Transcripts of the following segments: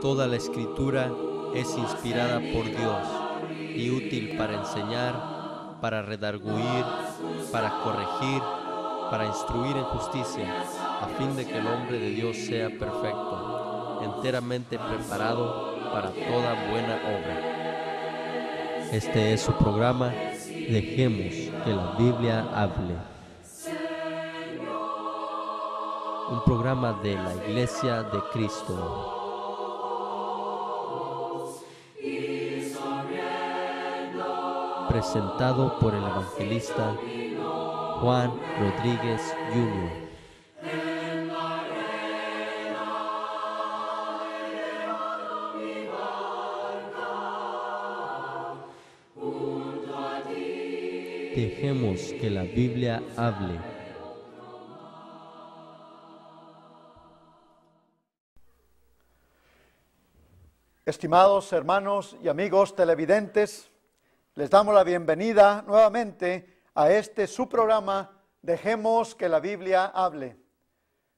Toda la Escritura es inspirada por Dios y útil para enseñar, para redarguir, para corregir, para instruir en justicia, a fin de que el hombre de Dios sea perfecto, enteramente preparado para toda buena obra. Este es su programa, Dejemos que la Biblia hable. Un programa de la Iglesia de Cristo. Presentado por el evangelista Juan Rodríguez Jr. Dejemos que la Biblia hable. Estimados hermanos y amigos televidentes, les damos la bienvenida nuevamente a este su programa, Dejemos que la Biblia hable.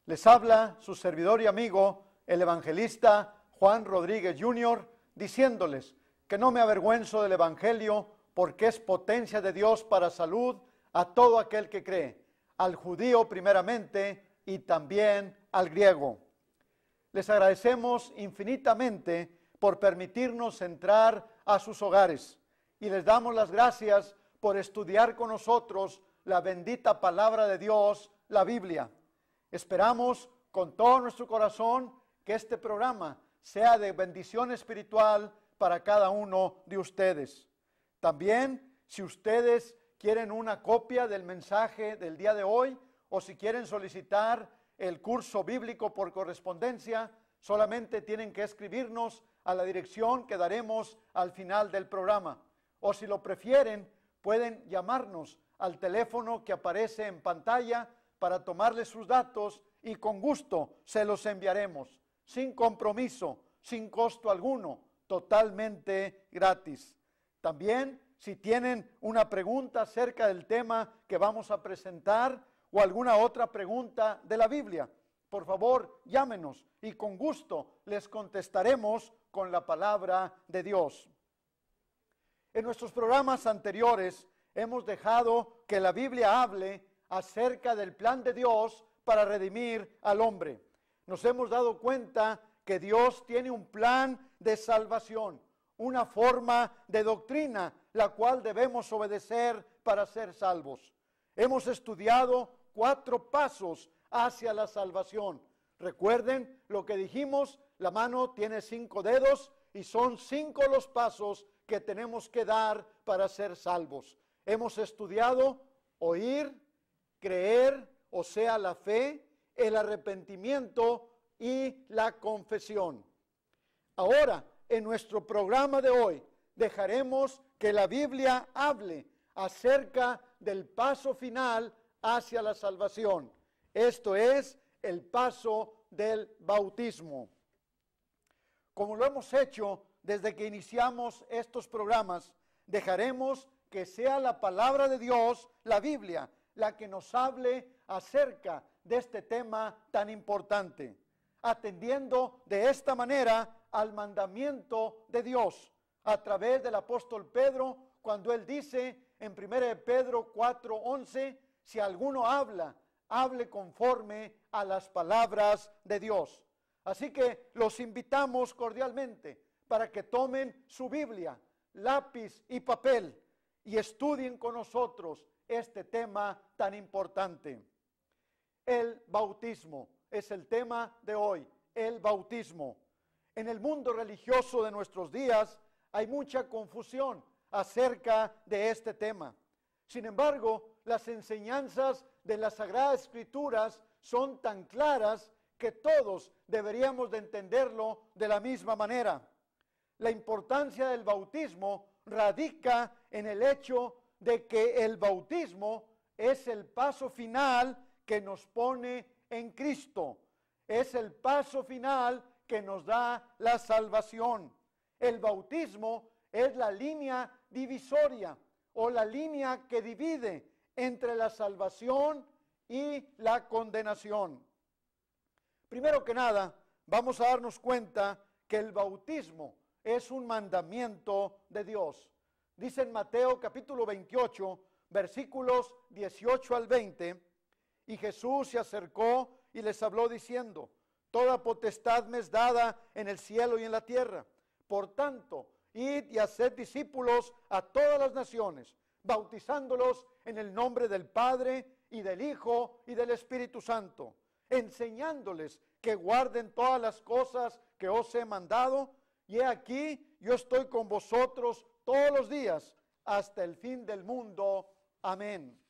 Les habla su servidor y amigo, el evangelista Juan Rodríguez Jr., diciéndoles que no me avergüenzo del Evangelio, porque es potencia de Dios para salud a todo aquel que cree, al judío primeramente y también al griego. Les agradecemos infinitamente por permitirnos entrar a sus hogares y les damos las gracias por estudiar con nosotros la bendita palabra de Dios, la Biblia. Esperamos con todo nuestro corazón que este programa sea de bendición espiritual para cada uno de ustedes. También, si ustedes quieren una copia del mensaje del día de hoy o si quieren solicitar el curso bíblico por correspondencia, solamente tienen que escribirnos a la dirección que daremos al final del programa. O si lo prefieren, pueden llamarnos al teléfono que aparece en pantalla para tomarles sus datos y con gusto se los enviaremos, sin compromiso, sin costo alguno, totalmente gratis. También, si tienen una pregunta acerca del tema que vamos a presentar o alguna otra pregunta de la Biblia, por favor, llámenos y con gusto les contestaremos con la palabra de Dios. En nuestros programas anteriores hemos dejado que la Biblia hable acerca del plan de Dios para redimir al hombre. Nos hemos dado cuenta que Dios tiene un plan de salvación, una forma de doctrina la cual debemos obedecer para ser salvos. Hemos estudiado 4 pasos hacia la salvación. Recuerden lo que dijimos, la mano tiene 5 dedos y son 5 los pasos que tenemos que dar para ser salvos. Hemos estudiado oír, creer, o sea, la fe, el arrepentimiento y la confesión. Ahora, en nuestro programa de hoy, dejaremos que la Biblia hable acerca del paso final hacia la salvación. Esto es el paso del bautismo. Como lo hemos hecho desde que iniciamos estos programas, dejaremos que sea la palabra de Dios, la Biblia, la que nos hable acerca de este tema tan importante, atendiendo de esta manera al mandamiento de Dios a través del apóstol Pedro, cuando él dice en 1 Pedro 4:11, si alguno habla, hable conforme a las palabras de Dios. Así que los invitamos cordialmente para que tomen su Biblia, lápiz y papel y estudien con nosotros este tema tan importante. El bautismo es el tema de hoy, el bautismo. En el mundo religioso de nuestros días hay mucha confusión acerca de este tema. Sin embargo, las enseñanzas de las Sagradas Escrituras son tan claras que todos deberíamos de entenderlo de la misma manera. La importancia del bautismo radica en el hecho de que el bautismo es el paso final que nos pone en Cristo. Es el paso final que nos da la salvación. El bautismo es la línea divisoria o la línea que divide entre la salvación y la condenación. Primero que nada, vamos a darnos cuenta que el bautismo es un mandamiento de Dios. Dice en Mateo capítulo 28, versículos 18 al 20, y Jesús se acercó y les habló diciendo: toda potestad me es dada en el cielo y en la tierra. Por tanto, id y haced discípulos a todas las naciones, bautizándolos en el nombre del Padre y del Hijo y del Espíritu Santo, enseñándoles que guarden todas las cosas que os he mandado, y he aquí, yo estoy con vosotros todos los días hasta el fin del mundo. Amén.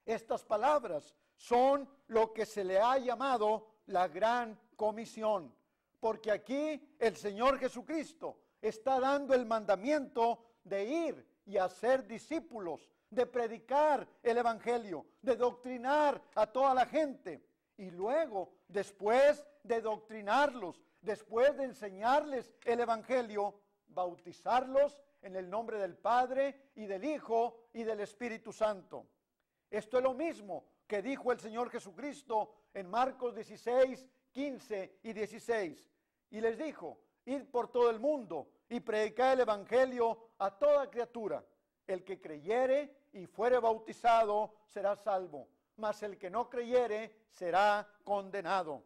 Estas palabras son lo que se le ha llamado la gran comisión, porque aquí el Señor Jesucristo está dando el mandamiento de ir y hacer discípulos, de predicar el evangelio, de doctrinar a toda la gente, y luego, después de doctrinarlos, después de enseñarles el evangelio, bautizarlos en el nombre del Padre y del Hijo y del Espíritu Santo. Esto es lo mismo que dijo el Señor Jesucristo en Marcos 16, 15 y 16. Y les dijo: id por todo el mundo y predicad el evangelio a toda criatura. El que creyere y fuere bautizado será salvo, mas el que no creyere será condenado.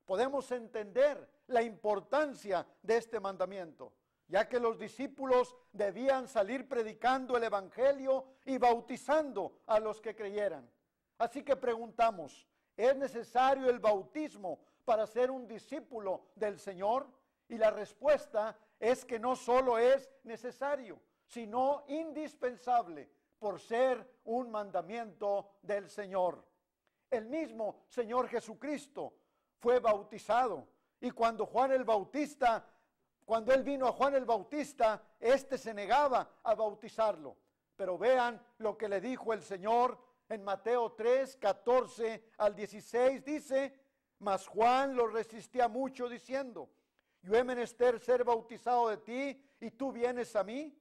Podemos entender la importancia de este mandamiento, ya que los discípulos debían salir predicando el evangelio y bautizando a los que creyeran. Así que preguntamos: ¿es necesario el bautismo para ser un discípulo del Señor? Y la respuesta es que no solo es necesario, sino indispensable por ser un mandamiento del Señor. El mismo Señor Jesucristo fue bautizado, y cuando él vino a Juan el Bautista, éste se negaba a bautizarlo. Pero vean lo que le dijo el Señor en Mateo 3, 14 al 16, dice: mas Juan lo resistía mucho diciendo: yo he menester ser bautizado de ti, y tú vienes a mí.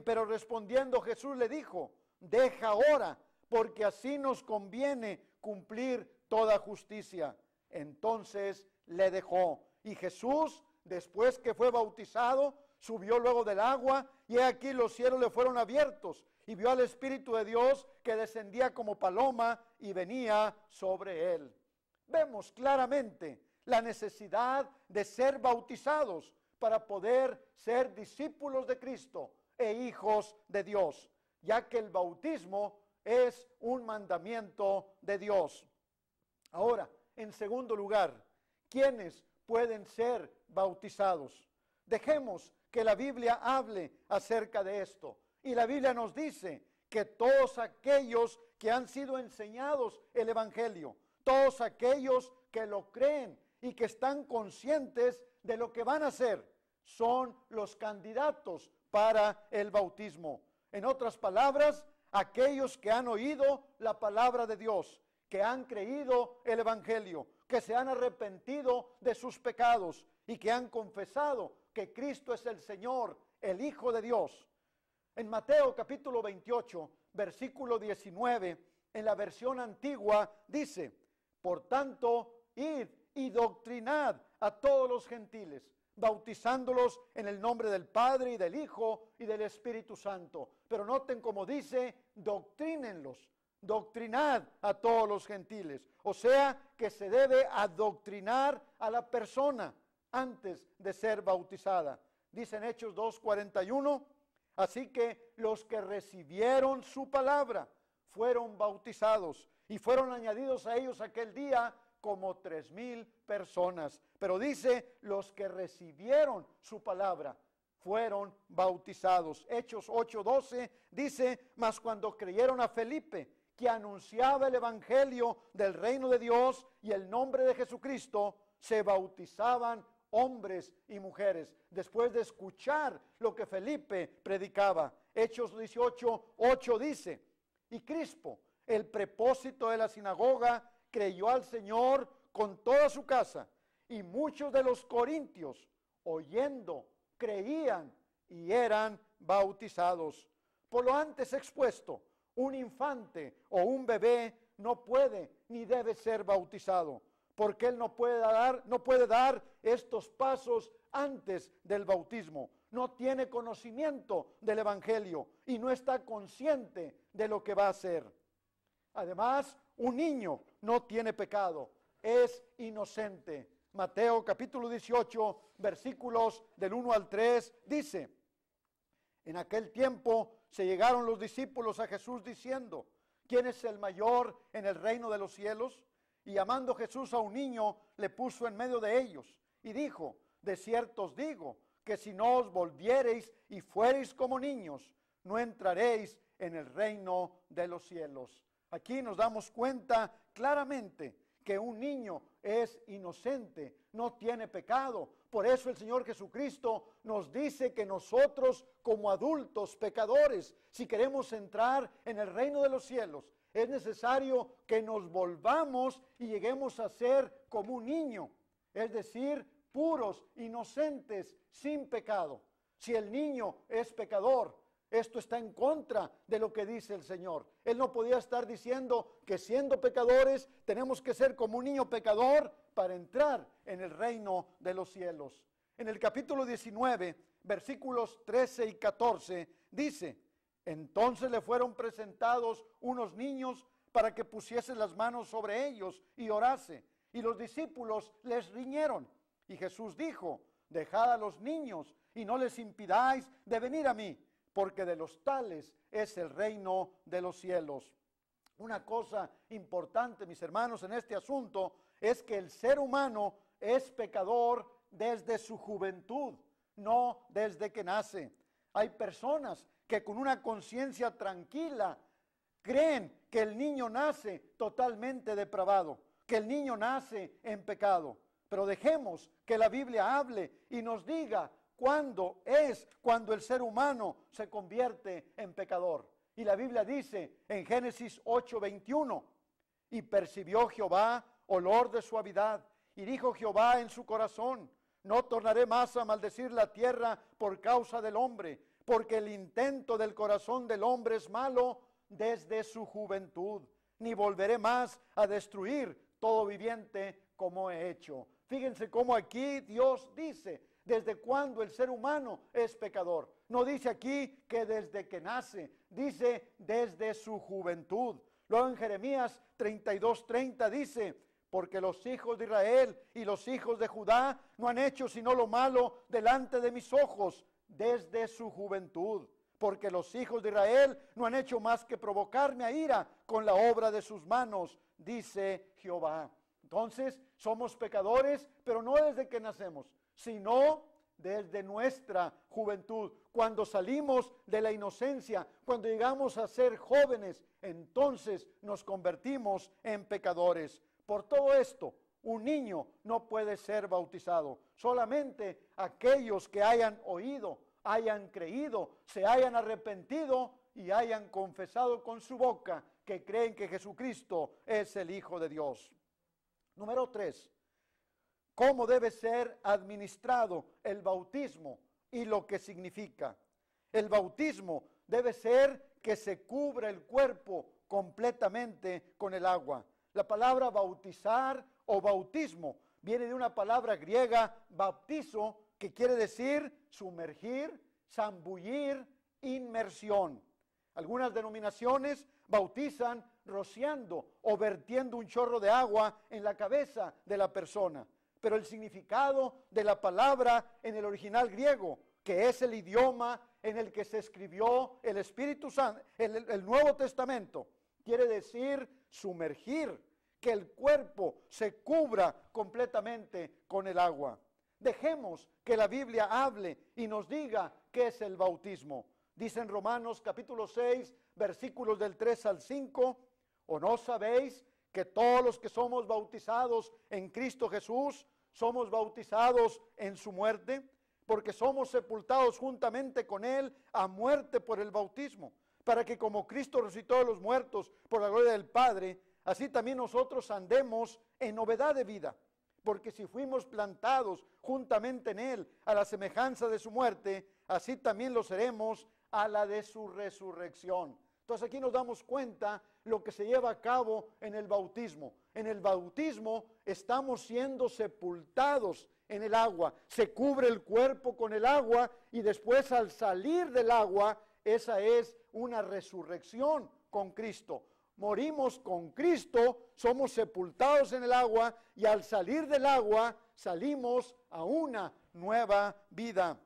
Pero respondiendo Jesús le dijo: deja ahora, porque así nos conviene cumplir toda justicia. Entonces le dejó. Y Jesús, después que fue bautizado, subió luego del agua, y he aquí los cielos le fueron abiertos, y vio al Espíritu de Dios que descendía como paloma y venía sobre él. Vemos claramente la necesidad de ser bautizados para poder ser discípulos de Cristo e hijos de Dios, ya que el bautismo es un mandamiento de Dios. Ahora, en segundo lugar, ¿quiénes pueden ser bautizados? Dejemos que la Biblia hable acerca de esto. Y la Biblia nos dice que todos aquellos que han sido enseñados el evangelio, todos aquellos que lo creen y que están conscientes de lo que van a hacer, son los candidatos para el bautismo. En otras palabras, aquellos que han oído la palabra de Dios, que han creído el evangelio, que se han arrepentido de sus pecados y que han confesado que Cristo es el Señor, el Hijo de Dios. En Mateo capítulo 28, versículo 19, en la versión antigua, dice: por tanto, id y doctrinad a todos los gentiles, bautizándolos en el nombre del Padre y del Hijo y del Espíritu Santo. Pero noten cómo dice: doctrínenlos, doctrinad a todos los gentiles. O sea que se debe adoctrinar a la persona antes de ser bautizada. Dice en Hechos 2:41, así que los que recibieron su palabra fueron bautizados, y fueron añadidos a ellos aquel día como 3,000 personas. Pero dice, los que recibieron su palabra fueron bautizados. Hechos 8:12 dice: mas cuando creyeron a Felipe, que anunciaba el evangelio del reino de Dios y el nombre de Jesucristo, se bautizaban hombres y mujeres, después de escuchar lo que Felipe predicaba. Hechos 18:8 dice: y Crispo, el prepósito de la sinagoga, creyó al Señor con toda su casa, y muchos de los corintios, oyendo, creían y eran bautizados. Por lo antes expuesto, un infante o un bebé no puede ni debe ser bautizado, porque él no puede dar estos pasos antes del bautismo. No tiene conocimiento del Evangelio y no está consciente de lo que va a hacer. Además, un niño no tiene pecado, es inocente. Mateo capítulo 18, versículos del 1 al 3, dice: en aquel tiempo se llegaron los discípulos a Jesús diciendo: ¿quién es el mayor en el reino de los cielos? Y llamando Jesús a un niño, le puso en medio de ellos y dijo: de cierto os digo, que si no os volviereis y fuereis como niños, no entraréis en el reino de los cielos. Aquí nos damos cuenta claramente que un niño es inocente, no tiene pecado. Por eso el Señor Jesucristo nos dice que nosotros como adultos pecadores, si queremos entrar en el reino de los cielos, es necesario que nos volvamos y lleguemos a ser como un niño, es decir, puros, inocentes, sin pecado. Si el niño es pecador, esto está en contra de lo que dice el Señor. Él no podía estar diciendo que siendo pecadores tenemos que ser como un niño pecador para entrar en el reino de los cielos. En el capítulo 19, versículos 13 y 14, dice: entonces le fueron presentados unos niños para que pusiese las manos sobre ellos y orase. Y los discípulos les riñeron. Y Jesús dijo: dejad a los niños y no les impidáis de venir a mí, porque de los tales es el reino de los cielos. Una cosa importante, mis hermanos, en este asunto es que el ser humano es pecador desde su juventud, no desde que nace. Hay personas que con una conciencia tranquila creen que el niño nace totalmente depravado, que el niño nace en pecado. Pero dejemos que la Biblia hable y nos diga cuando el ser humano se convierte en pecador. Y la Biblia dice en Génesis 8:21: y percibió Jehová olor de suavidad, y dijo Jehová en su corazón: no tornaré más a maldecir la tierra por causa del hombre, porque el intento del corazón del hombre es malo desde su juventud, ni volveré más a destruir todo viviente como he hecho. Fíjense cómo aquí Dios dice desde cuándo el ser humano es pecador. No dice aquí que desde que nace, dice desde su juventud. Luego en Jeremías 32:30 dice: porque los hijos de Israel y los hijos de Judá no han hecho sino lo malo delante de mis ojos desde su juventud. Porque los hijos de Israel no han hecho más que provocarme a ira con la obra de sus manos, dice Jehová. Entonces, somos pecadores, pero no desde que nacemos, sino desde nuestra juventud. Cuando salimos de la inocencia, cuando llegamos a ser jóvenes, entonces nos convertimos en pecadores. Por todo esto, un niño no puede ser bautizado. Solamente aquellos que hayan oído, hayan creído, se hayan arrepentido y hayan confesado con su boca que creen que Jesucristo es el Hijo de Dios. Número 3. ¿Cómo debe ser administrado el bautismo y lo que significa? El bautismo debe ser que se cubra el cuerpo completamente con el agua. La palabra bautizar o bautismo viene de una palabra griega, baptizo, que quiere decir sumergir, zambullir, inmersión. Algunas denominaciones bautizan rociando o vertiendo un chorro de agua en la cabeza de la persona. Pero el significado de la palabra en el original griego, que es el idioma en el que se escribió el Espíritu Santo, el Nuevo Testamento, quiere decir sumergir, que el cuerpo se cubra completamente con el agua. Dejemos que la Biblia hable y nos diga qué es el bautismo. Dice en Romanos capítulo 6, versículos del 3 al 5, ¿o no sabéis que todos los que somos bautizados en Cristo Jesús, somos bautizados en su muerte? Porque somos sepultados juntamente con Él a muerte por el bautismo, para que como Cristo resucitó de los muertos por la gloria del Padre, así también nosotros andemos en novedad de vida. Porque si fuimos plantados juntamente en Él a la semejanza de su muerte, así también lo seremos a la de su resurrección. Entonces aquí nos damos cuenta lo que se lleva a cabo en el bautismo. En el bautismo estamos siendo sepultados en el agua. Se cubre el cuerpo con el agua y después al salir del agua, esa es una resurrección con Cristo. Morimos con Cristo, somos sepultados en el agua y al salir del agua salimos a una nueva vida.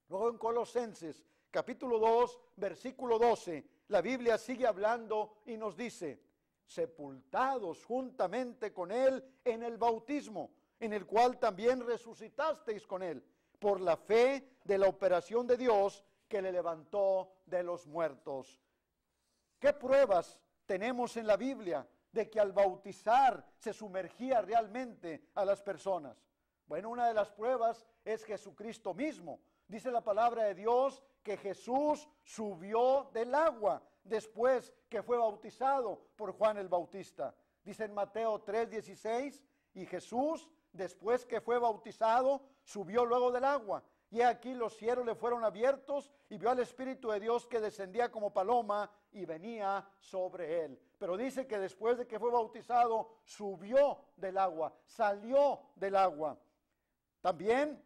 Luego en Colosenses capítulo 2, versículo 12, la Biblia sigue hablando y nos dice: sepultados juntamente con Él en el bautismo, en el cual también resucitasteis con Él, por la fe de la operación de Dios que le levantó de los muertos. ¿Qué pruebas tenemos en la Biblia de que al bautizar se sumergía realmente a las personas? Bueno, una de las pruebas es Jesucristo mismo. Dice la palabra de Dios que Jesús subió del agua después que fue bautizado por Juan el Bautista. Dice en Mateo 3:16, y Jesús, después que fue bautizado, subió luego del agua. Y aquí los cielos le fueron abiertos y vio al Espíritu de Dios que descendía como paloma y venía sobre él. Pero dice que después de que fue bautizado, subió del agua, salió del agua. También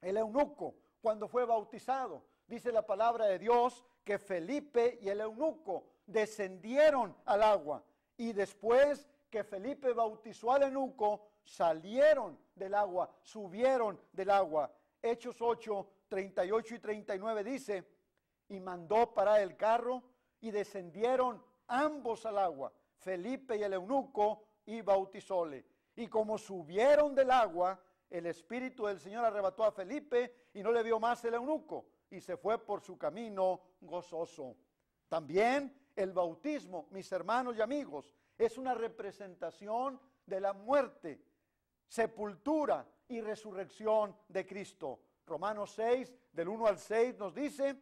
el eunuco, cuando fue bautizado, dice la palabra de Dios que Felipe y el eunuco descendieron al agua. Y después que Felipe bautizó al eunuco, salieron del agua, subieron del agua. Hechos 8, 38 y 39 dice: y mandó parar el carro y descendieron ambos al agua, Felipe y el eunuco, y bautizóle. Y como subieron del agua, el Espíritu del Señor arrebató a Felipe y no le vio más el eunuco, y se fue por su camino gozoso. También el bautismo, mis hermanos y amigos, es una representación de la muerte, sepultura y resurrección de Cristo. Romanos 6, del 1 al 6 nos dice: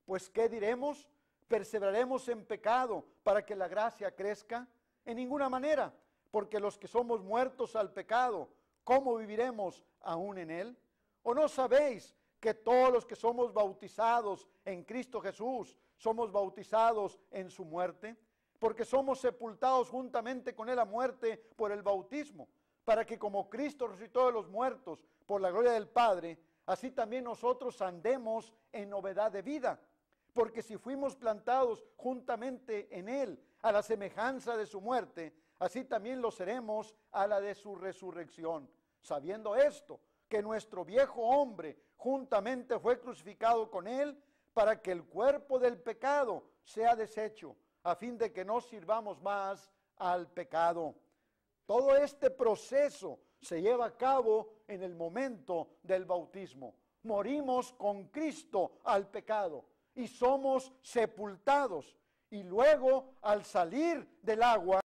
pues ¿qué diremos? ¿Perseveraremos en pecado para que la gracia crezca? En ninguna manera, porque los que somos muertos al pecado, ¿cómo viviremos aún en él? ¿O no sabéis que todos los que somos bautizados en Cristo Jesús, somos bautizados en su muerte? Porque somos sepultados juntamente con él a muerte por el bautismo, para que como Cristo resucitó de los muertos por la gloria del Padre, así también nosotros andemos en novedad de vida. Porque si fuimos plantados juntamente en él, a la semejanza de su muerte, así también lo seremos a la de su resurrección. Sabiendo esto, que nuestro viejo hombre juntamente fue crucificado con él, para que el cuerpo del pecado sea deshecho, a fin de que no sirvamos más al pecado. Todo este proceso se lleva a cabo en el momento del bautismo. Morimos con Cristo al pecado y somos sepultados. Y luego, al salir del agua,